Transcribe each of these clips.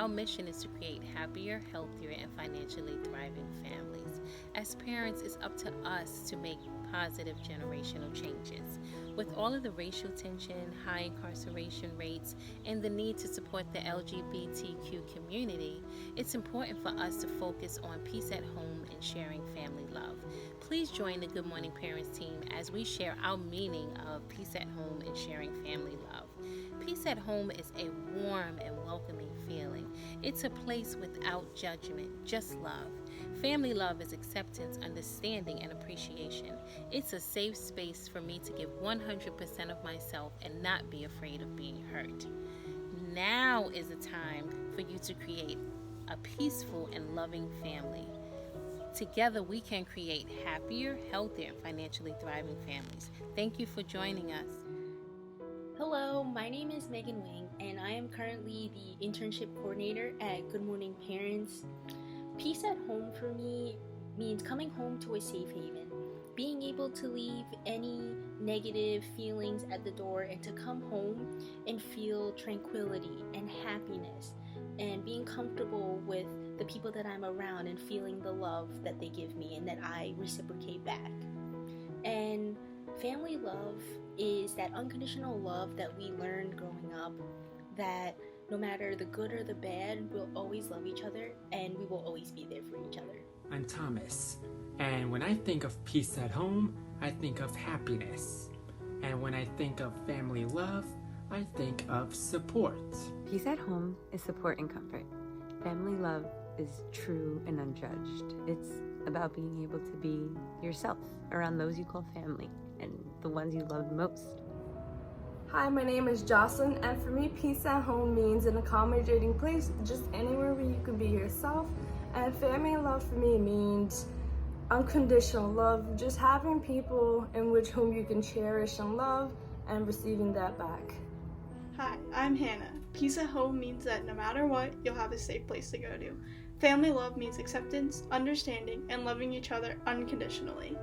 Our mission is to create happier, healthier, and financially thriving families. As parents, it's up to us to make positive generational changes. With all of the racial tension, high incarceration rates, and the need to support the LGBTQ community, it's important for us to focus on peace at home and sharing family love. Please join the Good Morning Parents team as we share our meaning of peace at home and sharing family love. Peace at home is a warm and welcoming feeling. It's a place without judgment, just love. Family love is acceptance, understanding, and appreciation. It's a safe space for me to give 100% of myself and not be afraid of being hurt. Now is the time for you to create a peaceful and loving family. Together, we can create happier, healthier, and financially thriving families. Thank you for joining us. Hello, my name is Megan Wing, and I am currently the internship coordinator at Good Morning Parents. Peace at home for me means coming home to a safe haven, being able to leave any negative feelings at the door and to come home and feel tranquility and happiness and being comfortable with the people that I'm around and feeling the love that they give me and that I reciprocate back. And family love is that unconditional love that we learned growing up, that no matter the good or the bad, we'll always love each other and we will always be there for each other. I'm Thomas, and when I think of peace at home, I think of happiness. And when I think of family love, I think of support. Peace at home is support and comfort. Family love is true and unjudged. It's about being able to be yourself around those you call family and the ones you love most. Hi, my name is Jocelyn, and for me, peace at home means an accommodating place, just anywhere where you can be yourself. And family love for me means unconditional love, just having people in which whom you can cherish and love and receiving that back. Hi, I'm Hannah. Peace at home means that no matter what, you'll have a safe place to go to. Family love means acceptance, understanding, and loving each other unconditionally.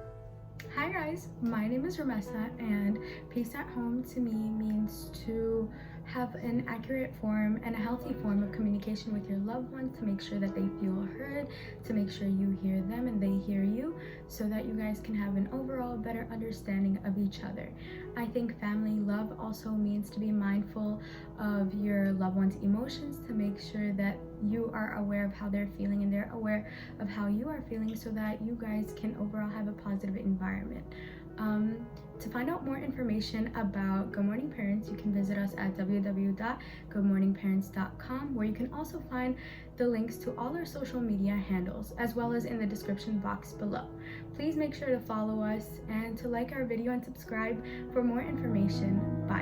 Hi guys, my name is Ramessa, and peace at home to me means to have an accurate form and a healthy form of communication with your loved ones to make sure that they feel heard, to make sure you hear them and they hear you, so that you guys can have an overall better understanding of each other. I think family love also means to be mindful of your loved one's emotions, to make sure that you are aware of how they're feeling and they're aware of how you are feeling, so that you guys can overall have a positive environment. To find out more information about Good Morning Parents, you can visit us at www.goodmorningparents.com, where you can also find the links to all our social media handles, as well as in the description box below. Please make sure to follow us and to like our video and subscribe for more information. Bye.